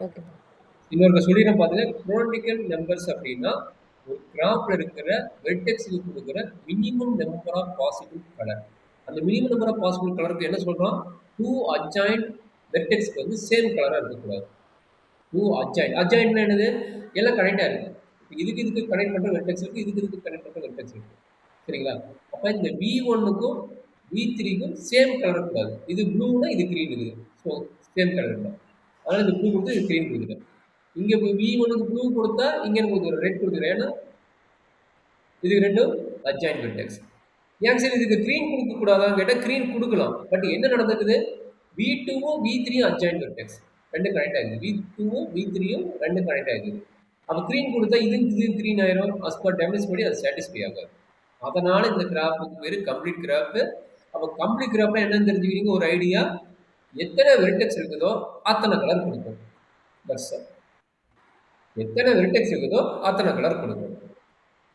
Okay ma'am. இன்னொரு சொல்லிடுறேன் பாத்துங்க. குரோனிக்கல் நம்பர்ஸ் அப்படின்னா ஒரு கிராஃப்ல இருக்கிற வெர்டெக்ஸுக்கு கொடுக்குற minimum number of possible colour. அந்த மினிமம் நம்பர் ஆஃப் பாசிபிள் கலருக்கு என்ன சொல்றோம்? டூ அட்ஜாயிண்ட் வெர்டெக்ஸ்க்கு வந்து சேம் கலரா இருக்கக்கூடாது. டூ அட்ஜாயிண்ட் அட்ஜாயிண்ட்னா என்னது? எல்லாம் கனெக்டா இருக்கு. இப்ப இதுக்கு கனெக்ட் பண்ற வெர்டெக்ஸ் இருக்கு, இதுக்கு கனெக்ட் பண்ற வெர்டெக்ஸ் இருக்கு. சரிங்களா? அப்ப இந்த V1க்கும் V3க்கும் சேம் கலர் இருக்கக்கூடாது. இது ப்ளூனா இது கிரீன் இருக்குது. ஸோ சேம் கலர் இருக்கணும். அதனால இந்த ப்ளூ கொடுத்து இது கிரீன் கொடுக்குறேன். இங்க V1க்கு ப்ளூ கொடுத்தா இங்க எனக்கு ஒரு ரெட் கொடுக்குறேன். ஏன்னா இது ரெண்டும் அட்ஜாயிண்ட் வெர்டெக்ஸ். ஏன் சரி இதுக்கு கிரீன் கொடுக்க கூடாதான்னு கேட்டா கிரீன் கொடுக்கலாம். பட் என்ன நடந்துக்குது? V2வும் V3யும் அட்ஜாயிண்ட் வெர்டெக்ஸ். ரெண்டும் கனெக்ட் ஆகுது. V2வும் V3யும் ரெண்டும் கனெக்ட் ஆகுது. அப்ப கிரீன் கொடுத்தா இது கிரீன் ஆயிரும். as per டெஃபினிஷன் படி அது சாட்டிஸ்ஃபை ஆகாது. அதனால இந்த கிராஃபுக்கு பேரு கம்ப்ளீட் கிராஃப். அப்ப கம்ப்ளீட் கிராஃப்னா என்னன்னு தெரிஞ்சுக்கிறீங்க ஒரு ஐடியா. எத்தனை வெர்டெக்ஸ் இருக்குதோ அத்தனை கலர் கொடுக்கும். That's all. எத்தனை வெர்டெக்ஸ் இருக்குதோ அத்தனை கலர் கொடுக்கும்.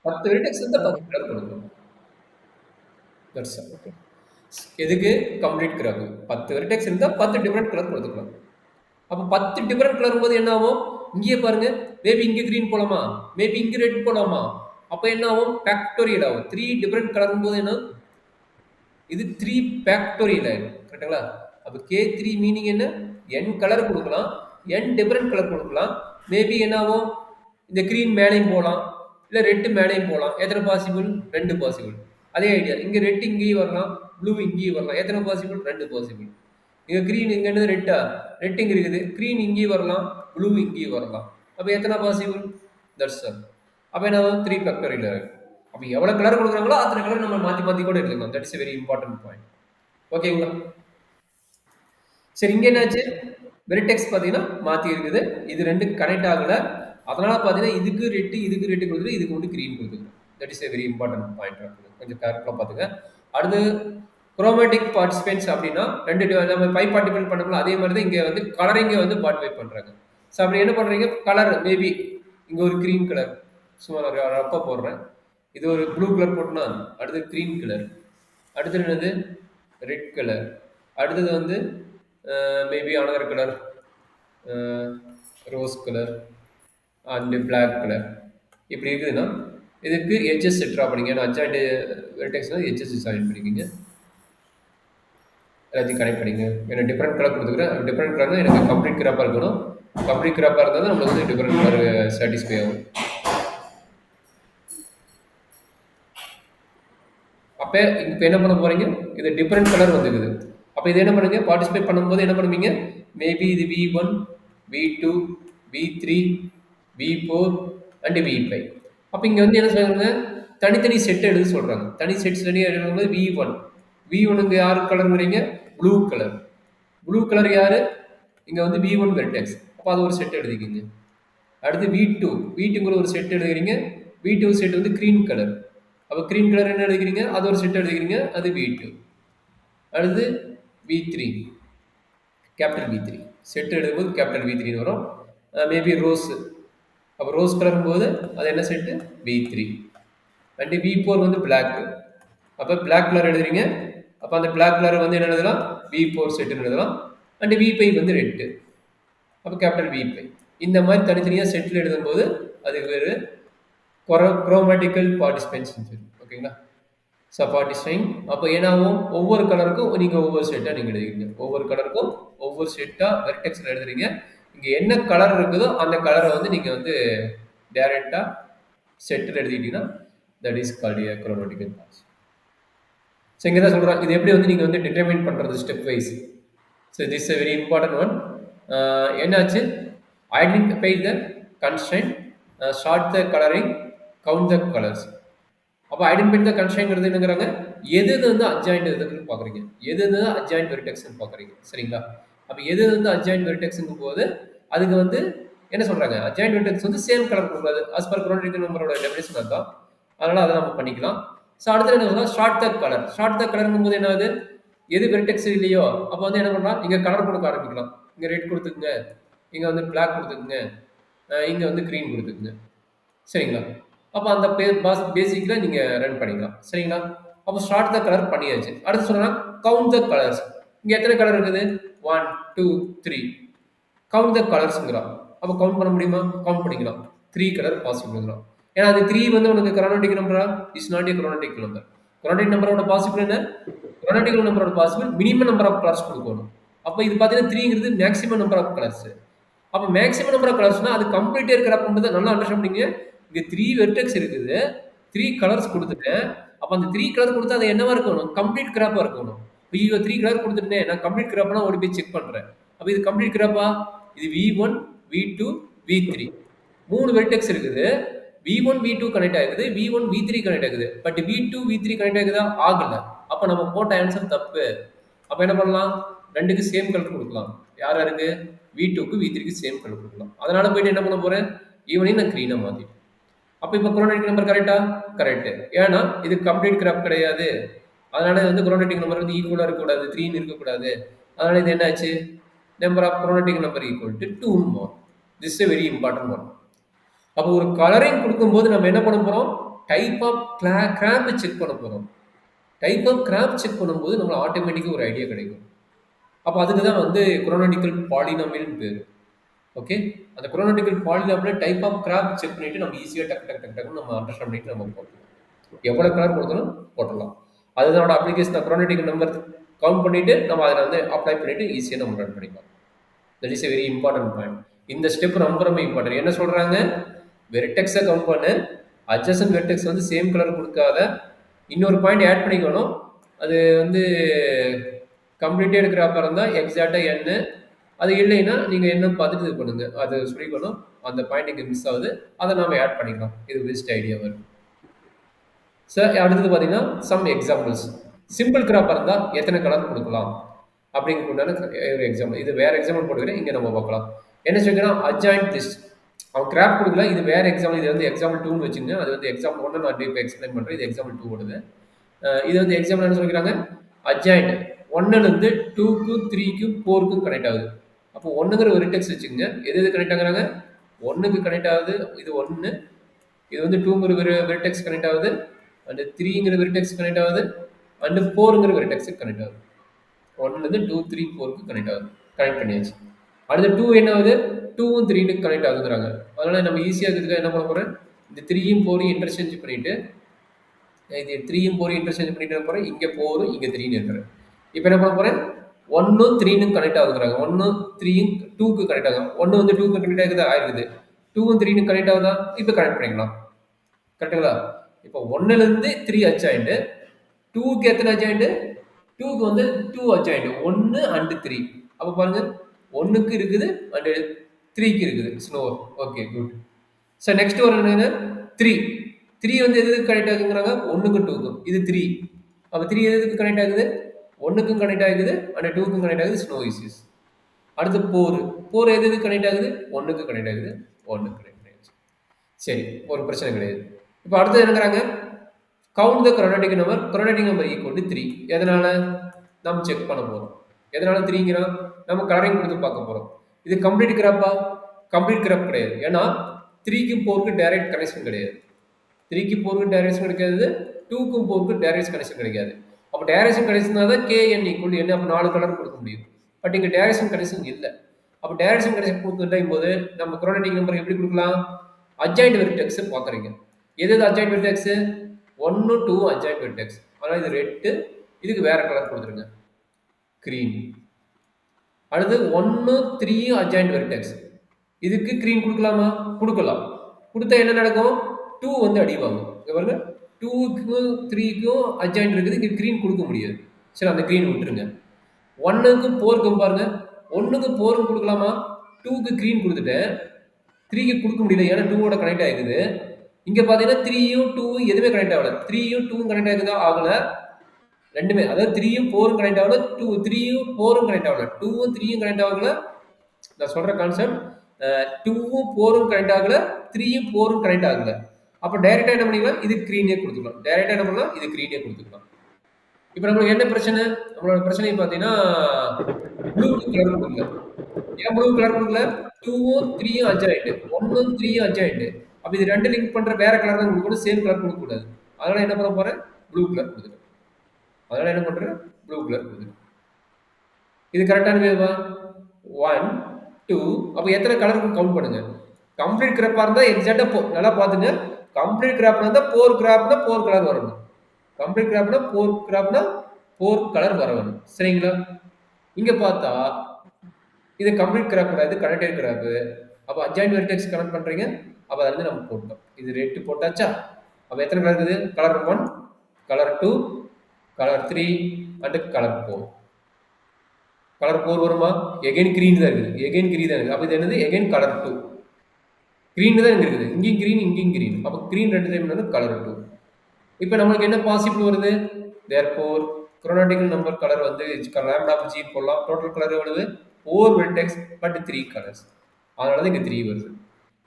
10 வெர்டெக்ஸ் இருந்தா ஓகே 10 கலர் கொடுக்கும். That's all. ஓகே எதுக்கு? Complete graph. 10 வெர்டெக்ஸ் இருந்தா 10 டிஃபரெண்ட் கலர் கொடுத்துக்கலாம். அப்ப 10 டிஃபரெண்ட் கலர் போது என்ன ஆகும்? இங்கேயே பாருங்க, மேபி இங்க கிரீன் போலாமா, மேபி இங்க ரெட் போலாமா. அப்ப என்ன ஆகும்? ஃபேக்டோரியல் ஆகும். 3 டிஃபரெண்ட் கலர் போது என்ன? இது 3 ஃபேக்டோரியல் ஆகும். கரெக்ட்டுங்களா? அப்ப K3 மீனிங் என்ன? n கலர் கொடுக்கலாம், n டிஃபரெண்ட் கலர் கொடுக்கலாம். மேபி என்ன ஆகும்? இந்த கிரீன் மேலேயும் போகலாம், இல்ல ரெட் மேலேயும் போகலாம். எத்தனை பாசிபிள்? 2 பாசிபிள். அதே ஐடியா. இங்க ரெட் இங்கேயும் வரலாம், ப்ளூ இங்கேயும் வரலாம். எத்தனை பாசிபிள்? 2 பாசிபிள். இங்க கிரீன் இங்க என்னது? ரெட்டா? ரெட் இங்க இருக்குது. கிரீன் இங்கேயும் வரலாம், ப்ளூ இங்கேயும் வரலாம். அப்ப எத்தனை பாசிபிள்? That's all. அப்ப என்ன 3 ஃபேக்டோரியல் ஆகும். அப்ப எவ்வளவு கலர் கொடுக்குறாங்களோ அத்தனை கலர் நம்ம மாத்தி மாத்தி கூட எடுத்துக்கலாம். That is very important point. ஓகேங்களா? சரி, இங்க என்னாச்சு? வெர்டெக்ஸ் பாத்தீங்கன்னா மாத்தி இருக்குது. இது ரெண்டும் கனெக்ட் ஆகல. அதனால பாத்தீங்கன்னா இதுக்கு ரெட் கொடுத்துட்டு இதுக்கு மட்டும் கிரீன் கொடுத்துருக்கு. That is a very important point. கொஞ்சம் கேர்ஃபுல்லா பாத்துங்க. அடுத்து குரோமேட்டிக் பார்ட்டிசிபென்ட்ஸ் அப்படின்னா நம்ம பை பார்ட்டிசிபென்ட் பண்ணோம்ல அதே மாதிரி தான் இங்க வந்து கலரிங்க வந்து பார்ட்டிசிபேட் பண்றாங்க. ஸோ அப்படி என்ன பண்றீங்க? கலர் மேபி இங்க ஒரு கிரீன் கலர் சும்மா நான் ரப்பா போடுறேன். இது ஒரு ப்ளூ கலர் போட்டுனா அடுத்து கிரீன் கலர், அடுத்தது என்னது? ரெட் கலர், அடுத்தது வந்து maybe another colour rose colour and black colour. இப்படி இருக்குதுன்னா இதுக்கு எட்ஜஸ் ட்ரா பண்ணிங்க. ஏன்னா அட்ஜாயிண்ட் வெர்டெக்ஸ்னா எட்ஜஸ் ஜாயின் பண்ணிக்கிங்க, எல்லாத்தையும் கனெக்ட் பண்ணிங்க. ஏன்னா டிஃப்ரெண்ட் கலர் கொடுத்துக்கிறேன். டிஃப்ரெண்ட் கலர்னா எனக்கு கம்ப்ளீட் கிராப்பாக இருக்கணும். கம்ப்ளீட் கிராப்பாக இருந்தால் தான் நம்மளுக்கு வந்து டிஃப்ரெண்ட் கலர் சாட்டிஸ்ஃபை ஆகும். அப்போ இப்போ என்ன பண்ண போறீங்க? இது டிஃப்ரெண்ட் கலர் வந்துக்குது. அப்போ இது என்ன பண்ணுங்க? பார்ட்டிசிபேட் பண்ணும்போது என்ன பண்ணுவீங்க? மேபி இது V1, V2, V3, V4 and V5. அப்போ இங்கே வந்து என்ன சொல்றாங்க? தனித்தனி செட் எழுத சொல்றாங்க. தனி செட்ஸ் தனியாக எழுதும்போது V1. V1க்கு யாரு கலருங்கிறீங்க? Blue colour. ப்ளூ கலர் யாரு? இங்கே வந்து V1 வெர்டெக்ஸ். அப்போ அது ஒரு செட் எழுதிக்கிங்க. அடுத்து V2. V2ங்கிற ஒரு செட் எழுதுகிறீங்க. V2 செட் வந்து கிரீன் கலர். அப்போ கிரீன் கலர் என்ன எழுதிக்கிறீங்க? அது ஒரு செட் எழுதிக்கிறீங்க. அது V2. அடுத்து V3, கேபிட்டல் V3 செட் எழுதும்போது கேபிட்டல் V3 வரும். Maybe rose. அப்போ ரோஸ் கலரும் போது அது என்ன செட்டு? V3. அண்ட் V4 வந்து பிளாக். அப்போ பிளாக் கலர் எழுதுறீங்க. அப்போ அந்த பிளாக் கலர் வந்து என்ன எழுதலாம்? V4 செட்டுன்னு எழுதலாம். அண்ட் V5 வந்து ரெட்டு. அப்போ கேபிட்டல் V5. இந்த மாதிரி தனித்தனியாக செட்டில் எழுதும்போது அது வேறு குரோமேட்டிக்கல் பார்ட்டிசிபென்ட்ஸ். ஓகேங்களா? ஸோ பார்ட்டிசிபைங். அப்போ ஏன்னாவும் ஒவ்வொரு கலருக்கும் நீங்கள் ஒவ்வொரு செட்டாக நீங்கள் எழுதிக்கிறீங்க. ஒவ்வொரு கலருக்கும் ஒவ்வொரு செட்டாக வெர்டெக்ஸில் எழுதுறீங்க. இங்கே என்ன கலர் இருக்குதோ அந்த கலரை வந்து நீங்கள் வந்து டைரெக்டாக செட்டில் எழுதிட்டீங்கன்னா that is called a chromatical participant. So இங்கே தான் சொல்கிறேன் இது எப்படி வந்து நீங்கள் வந்து டிட்டர்மைன் பண்ணுறது step wise. So this a very important one. என்னாச்சு? Identify the constraint, sort the colouring, count the colours. அப்போ ஐடென்டிஃபை த கன்ஸ்ட்ரைன்ட் என்னங்கிறாங்க? எது வந்து அட்ஜாயிண்ட் இதுன்னு பார்க்குறீங்க, எது அட்ஜாயிண்ட் வெர்டெக்ஸ்ன்னு பார்க்குறீங்க. சரிங்களா? அப்போ எது வந்து அட்ஜாயிண்ட் வெர்டெக்ஸ்ங்கும் போது அதுக்கு வந்து என்ன சொல்கிறாங்க? அட்ஜாயிண்ட் வெர்டெக்ஸ் வந்து சேம் கலர் கொடுக்காது. ஆஸ் பர் குரோமேட்டிக் நம்பரோட டெஃபினிஷன் அதுதான். அதனால் அதை நம்ம பண்ணிக்கலாம். ஸோ அடுத்து என்ன சொல்லலாம்? Short the colour. ஷார்ட் த கலருங்கும் போது என்ன ஆகுது? எது வெர்டெக்ஸ் இல்லையோ அப்போ வந்து என்ன பண்ணலாம்? இங்கே கலர் கொடுக்க ஆரம்பிக்கலாம். இங்கே ரெட் கொடுத்துக்குங்க, இங்கே வந்து பிளாக் கொடுத்துக்குங்க, இங்கே வந்து க்ரீன் கொடுத்துக்குங்க. சரிங்களா? அப்போ அந்த பேசிக்கில் நீங்கள் ரன் பண்ணிக்கலாம். சரிங்களா? அப்போ ஷார்ட் த கலர் பண்ணியாச்சு. அடுத்து சொன்னால் கவுண்ட் த கலர்ஸ். இங்கே எத்தனை கலர் இருக்குது? 1, 2, 3. கவுண்ட் த கலர்ஸ்ங்கிறான். அப்போ கவுண்ட் பண்ண முடியுமா? கவுண்ட் பண்ணிக்கலாம். 3 கலர் பாசிபிள்ங்கிறான். ஏன்னா அது 3 வந்து உனக்கு குரோனாட்டிக் நம்பரா? Is not a chromatic number. Chromatic நம்பரோட பாசிபிள் என்ன? குரோனாட்டிக் நம்பரோட possible minimum number of colours கொடுக்கணும். அப்போ இது பார்த்தீங்கன்னா 3ங்கிறது மேக்ஸிமம் நம்பர் ஆஃப் கலர்ஸ். அப்போ மேக்ஸிமம் நம்பர் ஆஃப் கலர்ஸ்னா அது கம்ப்ளீட்டே இருக்கிறப்ப நல்லா அண்டர்ஸ்டாண்ட் பண்ணிங்க. இங்கே 3 வெர்டெக்ஸ் இருக்குது, 3 கலர்ஸ் கொடுத்துட்டேன். அப்போ அந்த 3 கலர் கொடுத்தா அது என்னவா இருக்கணும்? கம்ப்ளீட் கிராப்பாக இருக்கணும். ஐயோ 3 கலர் கொடுத்துட்டேன், நான் கம்ப்ளீட் கிராப்னா ஓடி போய் செக் பண்ணுறேன். அப்போ இது கம்ப்ளீட் கிராப்பா? இது V1 V2 V3 3 வெர்டெக்ஸ் இருக்குது. V1 V2 கனெக்ட் ஆகுது, V1 V3 கனெக்ட் ஆகுது. பட் V2 V3 கனெக்ட் ஆகுதா? ஆகல. அப்போ நம்ம போட்ட ஆன்சர் தப்பு. அப்போ என்ன பண்ணலாம்? ரெண்டுக்கு சேம் கலர் கொடுக்கலாம். யார் யாருக்கு? V2க்கு V3க்கு சேம் கலர் கொடுக்கலாம். அதனால போயிட்டு என்ன பண்ண போறேன்? ஈவனையும் நான் க்ரீனாக மாற்றிட்டேன். அப்போ இப்போ குரோனாட்டிக் நம்பர் கரெக்டா? கரெக்ட். ஏன்னா இது கம்ப்ளீட் கிராப் கிடையாது. அதனால வந்து குரோனாட்டிக் நம்பர் வந்து ஈக்குவலாக இருக்கக்கூடாது, 3ன்னு இருக்கக்கூடாது. அதனால இது என்ன ஆச்சு? Number of chromatic number equal to 2 this is very important one. அப்போ ஒரு கலரிங் கொடுக்கும்போது நம்ம என்ன பண்ண போறோம்? டைப் ஆஃப் கிராப் செக் பண்ண போறோம். டைப் ஆஃப் கிராப் செக் பண்ணும்போது நம்மளுக்கு ஆட்டோமேட்டிக்காக ஒரு ஐடியா கிடைக்கும். அப்போ அதுக்கு தான் வந்து குரோனாட்டிக்கல் பாலினாமியல் பேர். ஓகே, அந்த chromatical polynomial type of graph check பண்ணிட்டு நம்ம ஈஸியாக டக்கு நம்ம அண்டர்ஸ்டாண்ட் பண்ணிட்டு நம்ம போடலாம். எவ்வளோ கிராப் கொடுத்தாலும் போட்டலாம். அதுதான் அப்ளிகேஷன். குரோனாட்டிக்கல் நம்பர் கவுண்ட் பண்ணிட்டு நம்ம அதில் வந்து அப்ளை பண்ணிட்டு ஈஸியாக நம்ம ரன் பண்ணிக்கலாம். That is a very important point. இந்த ஸ்டெப் ரொம்ப ரொம்ப இம்பார்ட்டன்ட். என்ன சொல்றாங்க? வெர்டெக்ஸை கவுண்ட் பண்ணு, அட்ஜசன்ட் வெர்டெக்ஸ் வந்து சேம் கலர் கொடுக்காத. இன்னொரு பாயிண்ட் ஆட் பண்ணிக்கணும். அது வந்து கம்ப்ளீட்டாக இருக்கிற அப்புறம் தான் எக்ஸாக்டாக என்ன, அது இல்லைன்னா நீங்கள் என்ன பார்த்துட்டு இது பண்ணுங்க. அது சொல்லிக்கணும். அந்த பாயிண்ட் இங்கே மிஸ் ஆகுது, அதை நாம் ஆட் பண்ணிக்கலாம். இது பெஸ்ட் ஐடியா வரும் சார். அடுத்தது பார்த்தீங்கன்னா சம் எக்ஸாம்பிள்ஸ். சிம்பிள் கிராப்பாக இருந்தால் எத்தனை கலர் கொடுக்கலாம் அப்படிங்கிறதுனால ஒரு எக்ஸாம்பிள். இது வேற எக்ஸாம்பிள் போட்டுக்கிறேன், இங்கே நம்ம பார்க்கலாம். என்ன சொல்லிங்கன்னா அட்ஜாயிண்ட் லிஸ்ட். அவன் கிராப் கொடுக்கல, இது வேற எக்ஸாம்பிள். இது வந்து எக்ஸாம்பிள் 2ன்னு வச்சுங்க. அது வந்து எக்ஸாம்பிள் 1 நான் இப்போ எக்ஸ்பிளைன் பண்ணுறேன். இது எக்ஸாம்பிள் 2 ஓடுது. இது வந்து எக்ஸாம்பிள் என்ன சொல்லிக்கிறாங்க? அட்ஜாயிண்ட் 1லேருந்து 2க்கும் 3க்கும் 4க்கும் கனெக்ட் ஆகுது. அப்போ 1ங்கிற ஒரு வெர்டெக்ஸ் வச்சுக்கோங்க. எது கனெக்ட் ஆகுறாங்க? 1க்கு கனெக்ட் ஆகுது. இது 1. இது வந்து 2ங்கிற வெர்டெக்ஸ் கனெக்ட் ஆகுது. அண்ட் 3ங்கிற வெர்டெக்ஸ் கனெக்ட் ஆகுது. அண்ட் 4ங்கிற வெர்டெக்ஸுக்கு கனெக்ட் ஆகுது. 1லேருந்து 2 3 4க்கு கனெக்ட் ஆகுது. கனெக்ட் பண்ணியாச்சு. அடுத்து 2 என்ன ஆகுது? 2ம் 3க்கு கனெக்ட் ஆகுதுங்கிறாங்க. அதனால நம்ம ஈஸியாக இருக்கிறதுக்காக என்ன பண்ண போகிறேன்? இந்த 3யும் 4யும் இன்டர்சேஞ்ச் பண்ணிட்டு, இது 3யும் 4யும் இன்டர்சேஞ்ச் பண்ணிட்டு என்ன போகிறேன்? இங்கே 4 இங்கே 3ன்னு இருக்கிறேன். இப்போ என்ன பண்ண போகிறேன்? 1ம் 3ன்னு கனெக்ட் ஆகுதுங்கிறாங்க. 1ம் 3யும் 2க்கு கனெக்ட் ஆகும். 1 வந்து 2க்கு கனெக்ட் ஆகுது, ஆயிருக்குது. 2ம் 3ன்னு கனெக்ட் ஆகுதா? இப்போ கனெக்ட் பண்ணிக்கலாம். கரெக்டுங்களா? இப்போ 1லேருந்து 3 அட்ஜாயிண்ட், 2க்கு எத்தனை அட்ஜாயிண்ட்? 2க்கு வந்து 2 அட்ஜாயிண்ட், 1 அண்ட் 3. அப்போ பாருங்க, 1க்கு இருக்குது அண்ட் 3க்கு இருக்குது. Snore. Okay, good. Sir next ஒரு என்ன? 3. 3 வந்து எதுக்கு கனெக்ட் ஆகுங்கிறாங்க? 1க்கும் 2க்கும். இது 3. அப்போ 3 எதுக்கு கனெக்ட் ஆகுது? 1க்கும் கனெக்ட் ஆகுது அண்ட் 2க்கும் கனெக்ட் ஆகுது. Snow issues. அடுத்து 4. 4 எதுக்கு கனெக்ட் ஆகுது? 1க்கு கனெக்ட் ஆகுது. 1க்கு கனெக்ட் ஆகுது. சரி, ஒரு பிரச்சனை கிடையாது. இப்போ அடுத்தது என்னங்கிறாங்க? Count the chromatic number. Chromatic number equal to 3. எதனால? நம்ம செக் பண்ண போகிறோம். எதனால 3ங்கிறோம்? நம்ம கலரிங் கொடுத்து பார்க்க போகிறோம். இது கம்ப்ளீட் கிராப்பா? கம்ப்ளீட் கிராப் கிடையாது. ஏன்னா 3க்கும் 4க்கும் டைரக்ட் கனெக்ஷன் கிடையாது. 3க்கும் 4க்கும் டைரக்ஷன் கிடைக்காது. 2க்கும் 4க்கும் டைரக்ட் கனெக்ஷன் கிடைக்காது. அப்போ டைரக்ஷன் கனெக்ஷன் தான் KN ஈக்குவல் என்ன? அப்போ 4 கலர் கொடுக்க முடியும். பட் இங்கே டைரக்ஷன் கனெக்ஷன் இல்லை. அப்போ டைரக்ஷன் கனெக்ஷன் கொடுத்துட்டும் போது நம்ம குரோனாட்டிக் நம்பர் எப்படி கொடுக்கலாம்? அட்ஜாயிண்ட் வெர்டெக்ஸ் பார்க்குறீங்க. எது அட்ஜாயிண்ட் வெர்டெக்ஸ்? 1 2 adjoint vertex. அதனால் இது ரெட்டு. இதுக்கு வேற கலர் கொடுத்துருங்க, கிரீன். அடுத்து 1 3 அட்ஜாயிண்ட் வெர்டெக்ஸ். இதுக்கு கிரீன் கொடுக்கலாமா? கொடுக்கலாம். கொடுத்தா என்ன நடக்கும்? 2 வந்து அடிவாங்க. இங்க பாருங்க, 2க்கும் 3க்கும் அட்ஜாயிண்ட் இருக்குது. இங்கே கிரீன் கொடுக்க முடியாது. சரி, அந்த கிரீன் விட்டுருங்க. 1க்கும் 4க்கும் பாருங்க, 1க்கு 4க்கும் கொடுக்கலாமா? 2க்கு கிரீன் கொடுத்துட்டேன், 3க்கு கொடுக்க முடியல. ஏன்னா 2வோட கனெக்ட் ஆகிக்குது. இங்கே பார்த்தீங்கன்னா 3யும் 2வும் எதுவுமே கனெக்ட் ஆகல. 3யும் 2வும் கனெக்ட் ஆகுதா? ஆகல. ரெண்டுமே, அதாவது 3யும் 4ம் கனெக்ட் ஆகல, 3யும் 4ம் கனெக்ட் ஆகல, 2வும் 3யும் கனெக்ட் ஆகல. நான் சொல்ற கான்செப்ட், 2வும் 4ம் கனெக்ட் ஆகல, 3யும் 4ம் கனெக்ட் ஆகல. அப்போ டைரக்டா என்ன பண்ணிக்கலாம்? இது கிரீனே கொடுத்துக்கலாம். டைரக்டா என்ன பண்ணலாம்? இது கிரீனே கொடுத்துக்கலாம். இப்போ நம்மளுக்கு என்ன பிரச்சனை? நம்மளோட பிரச்சனை பார்த்தீங்கன்னா ப்ளூ கலர் கொடுக்கல. ஏன் ப்ளூ கலர் கொடுக்கல? 2வும் 3யும் அட்ஜாயிண்ட், 1ம் 3யும் அட்ஜாயிண்ட். அப்போ இது ரெண்டு லிங்க் பண்ற வேற கலர் தான் கொடுக்கணும், சேம் கலர் கொடுக்கக்கூடாது. அதனால என்ன பண்ண போறேன்? ப்ளூ கலர் கொடுத்துட்டேன். அதனால என்ன பண்றேன்? ப்ளூ கலர் கொடுத்துட்டேன். இது கரெக்டான வேவா? 1 2 அப்ப எத்தனை கலருக்கு கவுண்ட் பண்ணுங்க. கம்ப்ளீட் கிராப்பா இருந்தா எக்ஸாக்ட்டா நல்லா பாத்துங்க. கம்ப்ளீட் கிராப்னா இருந்தா 4 கிராப்னா 4 கலர் வரணும். கம்ப்ளீட் கிராப்னா 4 கிராப்னா 4 கலர் வரணும். சரிங்களா? இங்க பார்த்தா இது கம்ப்ளீட் கிராப் கிடையாது, கனெக்டட் கிராப். அப்ப அட்ஜாயின்ட் வெர்டெக்ஸ் கனெக்ட் பண்றீங்க. அப்ப அதுல இருந்து நம்ம போட்டோம். இது ரெட் போட்டாச்சா? அப்ப எத்தனை கலர் இருக்குது? Colour 1, colour 2, colour 3 and colour 4. Colour 4 வருமா? எகைன் கிரீன் தான் இருக்குது. எகைன் கிரீன் தான் இருக்குது. அப்ப இது என்னது? Again colour 2. கிரீன் தான் இங்க இருக்குது. இங்கேயும் கிரீன், இங்கேயும் கிரீன். அப்ப கிரீன் ரெண்டு டைம் வந்து கலர் 2. இப்போ நம்மளுக்கு என்ன பாசிபிள் வருது? therefore chronological number கலர் வந்து lambda of g போடலாம். டோட்டல் கலர் எவ்வளவு? 4 vertex but 3 colors. அதனால தான் இங்க 3 வருது.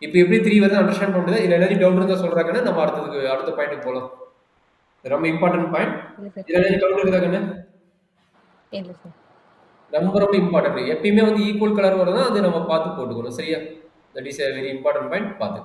இப்போ எப்படி 3 வருது அண்டர்ஸ்டாண்ட் பண்ண முடியுதா? இல்ல ஏதாவது டவுட் இருந்தா சொல்றாங்கன்னா நம்ம அடுத்த பாயிண்ட்க்கு போலாம். ரொம்ப இம்பார்ட்டன்ட் பாயிண்ட். இதுல ஏதாவது டவுட் இருக்குதா கண்ணு? இல்ல சார். ரொம்ப இம்பார்ட்டன்ட். எப்பயுமே வந்து ஈக்குவல் கலர் வருதுன்னா அது நம்ம பார்த்து போட்டுக்கணும். சரியா? That is a very important point. பார்த்து